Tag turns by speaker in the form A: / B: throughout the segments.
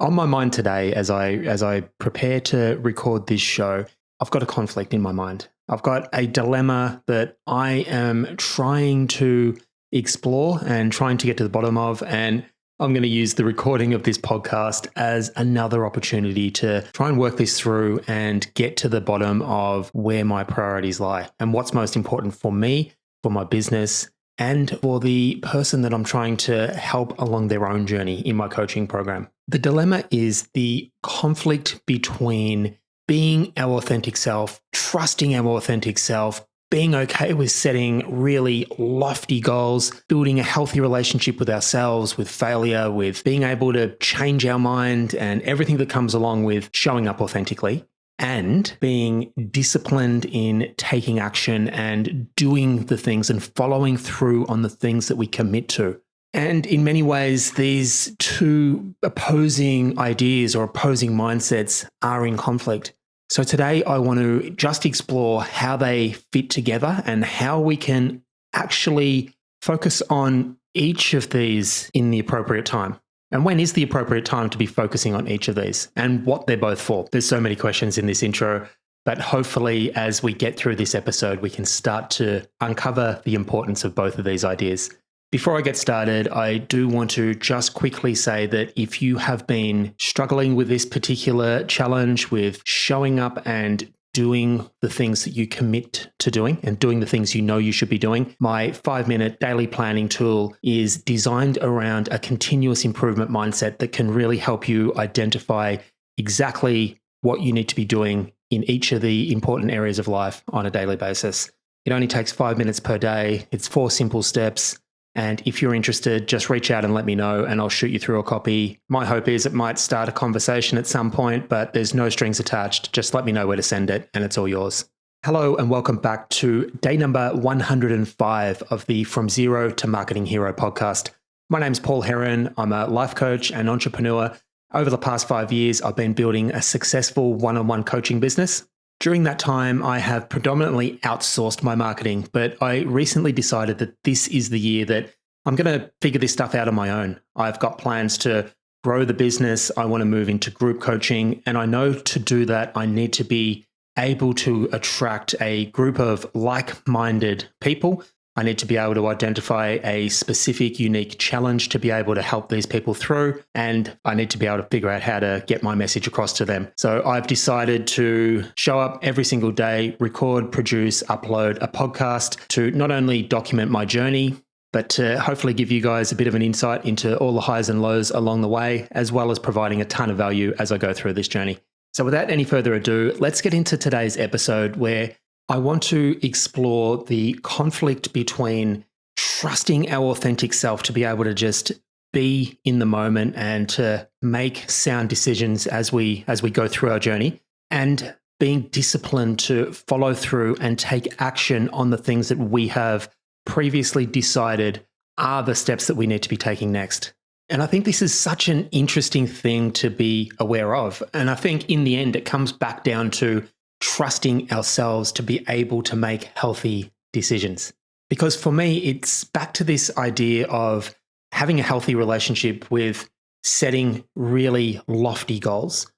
A: On my mind today, as I prepare to record this show, I've got a conflict in my mind. I've got a dilemma that I am trying to explore and trying to get to the bottom of. And I'm going to use the recording of this podcast as another opportunity to try and work this through and get to the bottom of where my priorities lie and what's most important for me, for my business, and for the person that I'm trying to help along their own journey in my coaching program. The dilemma is the conflict between being our authentic self, trusting our authentic self, being okay with setting really lofty goals, building a healthy relationship with ourselves, with failure, with being able to change our mind and everything that comes along with showing up authentically, and being disciplined in taking action and doing the things and following through on the things that we commit to. And in many ways, these two opposing ideas or opposing mindsets are in conflict. So today I want to just explore how they fit together and how we can actually focus on each of these in the appropriate time. And when is the appropriate time to be focusing on each of these and what they're both for? There's so many questions in this intro, but hopefully as we get through this episode, we can start to uncover the importance of both of these ideas. Before I get started, I do want to just quickly say that if you have been struggling with this particular challenge with showing up and doing the things that you commit to doing and doing the things you know you should be doing, my 5-minute daily planning tool is designed around a continuous improvement mindset that can really help you identify exactly what you need to be doing in each of the important areas of life on a daily basis. It only takes 5 minutes per day. It's 4 simple steps. And if you're interested, just reach out and let me know and I'll shoot you through a copy. My hope is it might start a conversation at some point, but there's no strings attached. Just let me know where to send it and it's all yours. Hello and welcome back to day number 105 of the From Zero to Marketing Hero podcast. My name's Paul Heron. I'm a life coach and entrepreneur. Over the past 5 years, I've been building a successful one-on-one coaching business. During that time, I have predominantly outsourced my marketing, but I recently decided that this is the year that I'm going to figure this stuff out on my own. I've got plans to grow the business. I want to move into group coaching, and I know to do that, I need to be able to attract a group of like-minded people. I need to be able to identify a specific, unique challenge to be able to help these people through. And I need to be able to figure out how to get my message across to them. So I've decided to show up every single day, record, produce, upload a podcast to not only document my journey, but to hopefully give you guys a bit of an insight into all the highs and lows along the way, as well as providing a ton of value as I go through this journey. So without any further ado, let's get into today's episode where I want to explore the conflict between trusting our authentic self to be able to just be in the moment and to make sound decisions as we go through our journey, and being disciplined to follow through and take action on the things that we have previously decided are the steps that we need to be taking next. And I think this is such an interesting thing to be aware of. And I think in the end, it comes back down to trusting ourselves to be able to make healthy decisions. Because for me, it's back to this idea of having a healthy relationship with setting really lofty goals,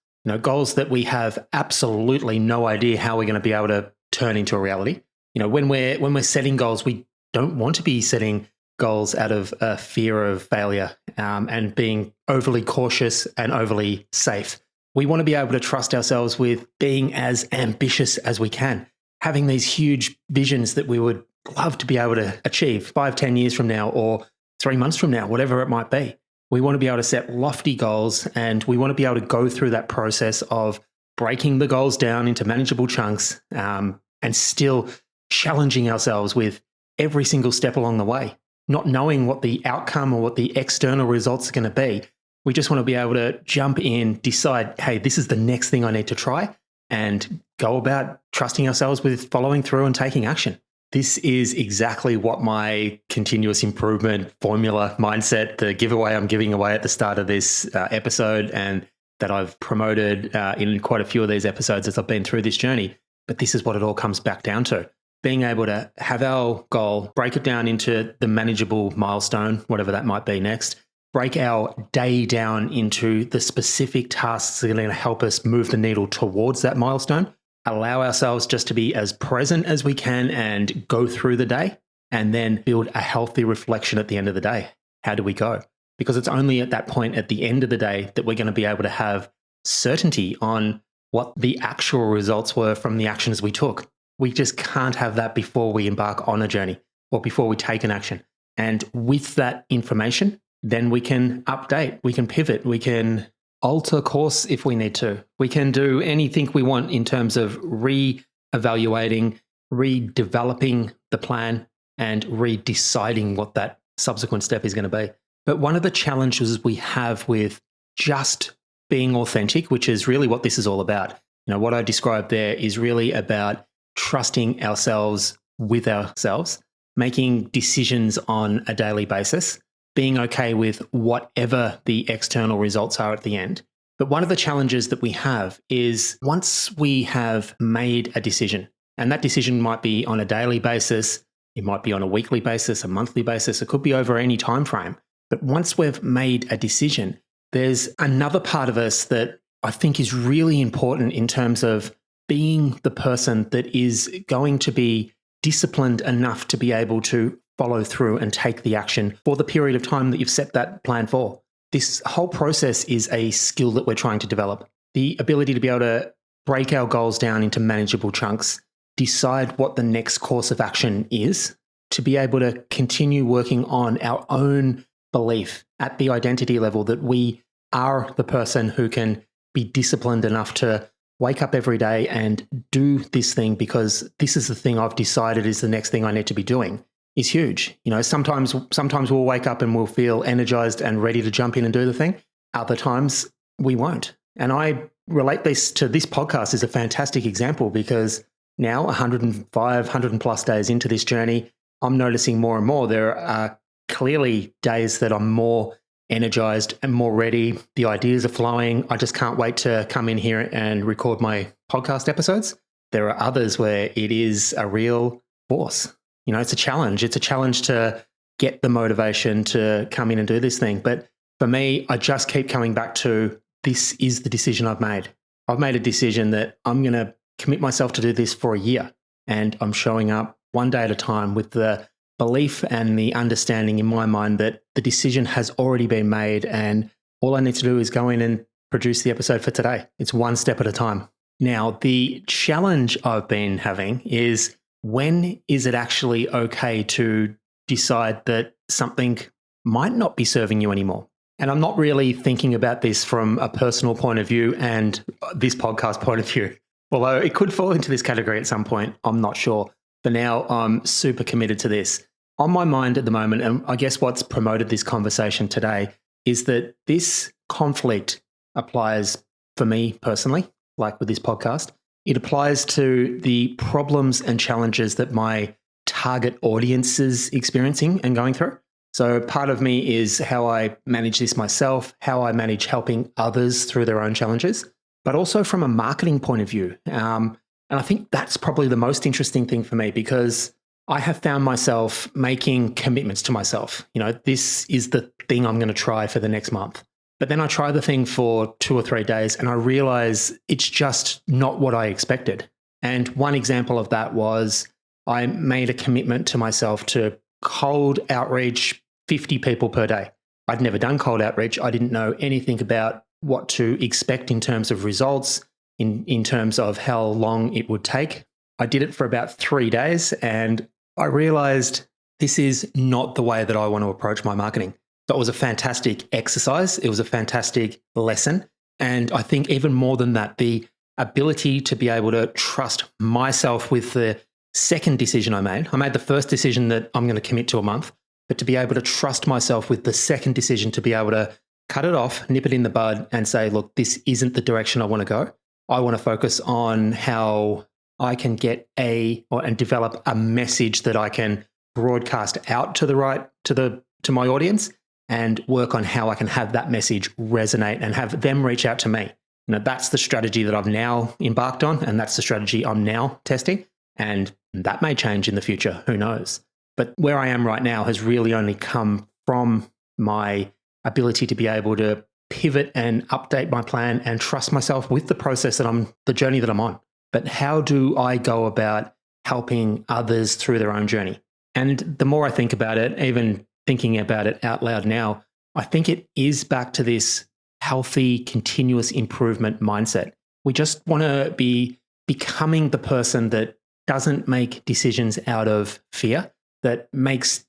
A: goals that we have absolutely no idea how we're going to be able to turn into a reality. When we're setting goals, we don't want to be setting goals out of a fear of failure and being overly cautious and overly safe. We want to be able to trust ourselves with being as ambitious as we can, having these huge visions that we would love to be able to achieve 5, 10 years from now or 3 months from now, whatever it might be. We want to be able to set lofty goals, and we want to be able to go through that process of breaking the goals down into manageable chunks and still challenging ourselves with every single step along the way, not knowing what the outcome or what the external results are going to be. We just want to be able to jump in, decide, hey, this is the next thing I need to try, and go about trusting ourselves with following through and taking action. This is exactly what my continuous improvement formula mindset, the giveaway I'm giving away at the start of this episode, and that I've promoted in quite a few of these episodes as I've been through this journey. But this is what it all comes back down to. Being able to have our goal, break it down into the manageable milestone, whatever that might be next, break our day down into the specific tasks that are going to help us move the needle towards that milestone, allow ourselves just to be as present as we can and go through the day, and then build a healthy reflection at the end of the day. How do we go? Because it's only at that point at the end of the day that we're going to be able to have certainty on what the actual results were from the actions we took. We just can't have that before we embark on a journey or before we take an action. And with that information, then we can update, we can pivot, we can alter course if we need to. We can do anything we want in terms of re-evaluating, redeveloping the plan, and redeciding what that subsequent step is going to be. But one of the challenges we have with just being authentic, which is really what this is all about, what I described there is really about trusting ourselves with ourselves, making decisions on a daily basis, being okay with whatever the external results are at the end. But one of the challenges that we have is once we have made a decision, and that decision might be on a daily basis, it might be on a weekly basis, a monthly basis, it could be over any time frame. But once we've made a decision, there's another part of us that I think is really important in terms of being the person that is going to be disciplined enough to be able to follow through and take the action for the period of time that you've set that plan for. This whole process is a skill that we're trying to develop. The ability to be able to break our goals down into manageable chunks, decide what the next course of action is, to be able to continue working on our own belief at the identity level that we are the person who can be disciplined enough to wake up every day and do this thing because this is the thing I've decided is the next thing I need to be doing, is huge. Sometimes we'll wake up and we'll feel energized and ready to jump in and do the thing. Other times we won't. And I relate this to this podcast is a fantastic example because now 105, 100 plus days into this journey, I'm noticing more and more there are clearly days that I'm more energized and more ready. The ideas are flowing. I just can't wait to come in here and record my podcast episodes. There are others where it is a real force. It's a challenge. It's a challenge to get the motivation to come in and do this thing. But for me, I just keep coming back to this is the decision I've made. I've made a decision that I'm going to commit myself to do this for a year. And I'm showing up one day at a time with the belief and the understanding in my mind that the decision has already been made and all I need to do is go in and produce the episode for today. It's one step at a time. Now, the challenge I've been having is when is it actually okay to decide that something might not be serving you anymore? And I'm not really thinking about this from a personal point of view and this podcast point of view, although it could fall into this category at some point. I'm not sure. For now, I'm super committed to this. On my mind at the moment, and I guess what's promoted this conversation today is that this conflict applies for me personally, like with this podcast. It applies to the problems and challenges that my target audience is experiencing and going through. So part of me is how I manage this myself, how I manage helping others through their own challenges, but also from a marketing point of view. And I think that's probably the most interesting thing for me because I have found myself making commitments to myself. This is the thing I'm going to try for the next month. But then I try the thing for 2 or 3 days and I realize it's just not what I expected. And one example of that was I made a commitment to myself to cold outreach 50 people per day. I'd never done cold outreach. I didn't know anything about what to expect in terms of results, in terms of how long it would take. I did it for about 3 days and I realized this is not the way that I want to approach my marketing. So it was a fantastic exercise. It was a fantastic lesson. And I think even more than that, the ability to be able to trust myself with the second decision I made the first decision that I'm going to commit to a month, but to be able to trust myself with the second decision to be able to cut it off, nip it in the bud and say, look, this isn't the direction I want to go. I want to focus on how I can get and develop a message that I can broadcast out to my audience and work on how I can have that message resonate and have them reach out to me. That's the strategy that I've now embarked on, and that's the strategy I'm now testing. And that may change in the future, who knows? But where I am right now has really only come from my ability to be able to pivot and update my plan and trust myself with the process the journey that I'm on. But how do I go about helping others through their own journey? And the more I think about it, even thinking about it out loud now, I think it is back to this healthy, continuous improvement mindset. We just want to be becoming the person that doesn't make decisions out of fear, that makes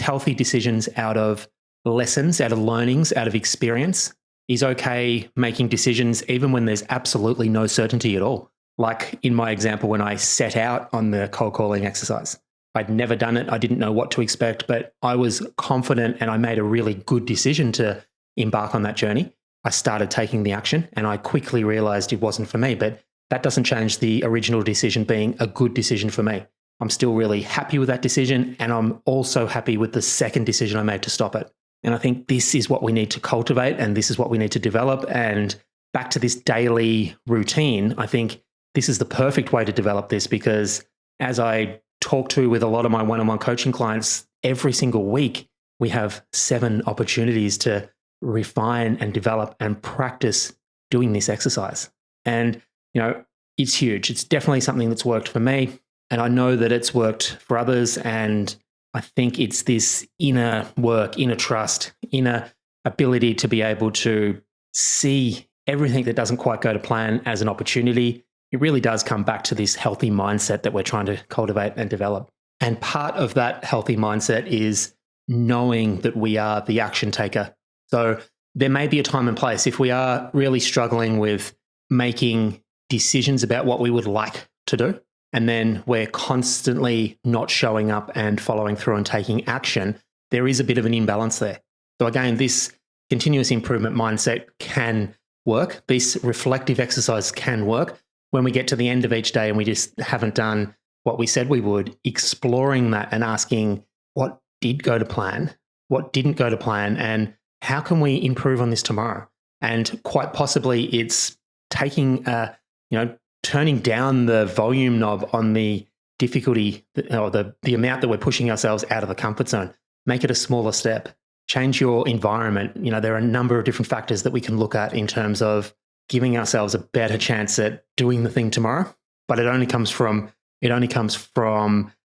A: healthy decisions out of lessons, out of learnings, out of experience, is okay making decisions even when there's absolutely no certainty at all. Like in my example, when I set out on the cold calling exercise, I'd never done it. I didn't know what to expect, but I was confident and I made a really good decision to embark on that journey. I started taking the action and I quickly realized it wasn't for me, but that doesn't change the original decision being a good decision for me. I'm still really happy with that decision, and I'm also happy with the second decision I made to stop it. And I think this is what we need to cultivate, and this is what we need to develop. And back to this daily routine, I think this is the perfect way to develop this, because as I talk to with a lot of my one-on-one coaching clients, every single week we have 7 opportunities to refine and develop and practice doing this exercise. And, it's huge. It's definitely something that's worked for me. And I know that it's worked for others. And I think it's this inner work, inner trust, inner ability to be able to see everything that doesn't quite go to plan as an opportunity. It really does come back to this healthy mindset that we're trying to cultivate and develop. And part of that healthy mindset is knowing that we are the action taker. So there may be a time and place if we are really struggling with making decisions about what we would like to do, and then we're constantly not showing up and following through and taking action, there is a bit of an imbalance there. So again, this continuous improvement mindset can work. This reflective exercise can work. When we get to the end of each day and we just haven't done what we said we would, exploring that and asking what did go to plan, what didn't go to plan, and how can we improve on this tomorrow? And quite possibly it's taking turning down the volume knob on the difficulty or the amount that we're pushing ourselves out of the comfort zone. Make it a smaller step. Change your environment. There are a number of different factors that we can look at in terms of giving ourselves a better chance at doing the thing tomorrow. But it only comes from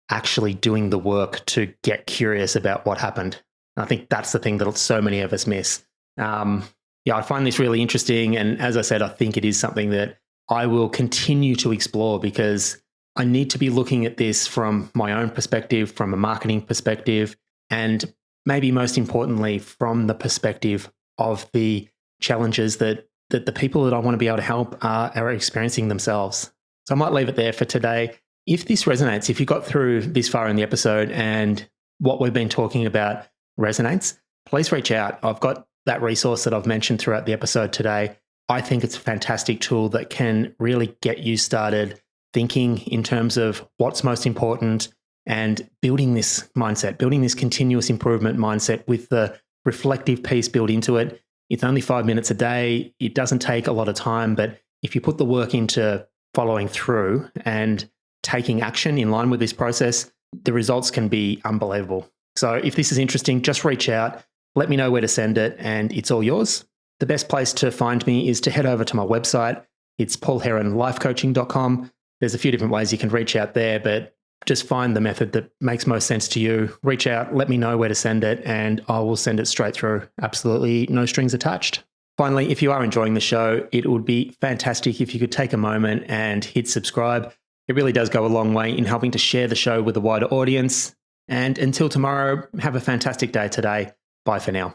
A: actually doing the work to get curious about what happened. And I think that's the thing that so many of us miss. I find this really interesting. And as I said, I think it is something that I will continue to explore, because I need to be looking at this from my own perspective, from a marketing perspective, and maybe most importantly, from the perspective of the challenges that the people that I want to be able to help are experiencing themselves. So I might leave it there for today. If this resonates, if you got through this far in the episode and what we've been talking about resonates, please reach out. I've got that resource that I've mentioned throughout the episode today. I think it's a fantastic tool that can really get you started thinking in terms of what's most important and building this mindset, building this continuous improvement mindset with the reflective piece built into it. It's only 5 minutes a day. It doesn't take a lot of time, but if you put the work into following through and taking action in line with this process, the results can be unbelievable. So if this is interesting, just reach out. Let me know where to send it, and it's all yours. The best place to find me is to head over to my website. It's paulheronlifecoaching.com. There's a few different ways you can reach out there, but just find the method that makes most sense to you. Reach out, let me know where to send it, and I will send it straight through. Absolutely no strings attached. Finally, if you are enjoying the show, it would be fantastic if you could take a moment and hit subscribe. It really does go a long way in helping to share the show with a wider audience. And until tomorrow, have a fantastic day today. Bye for now.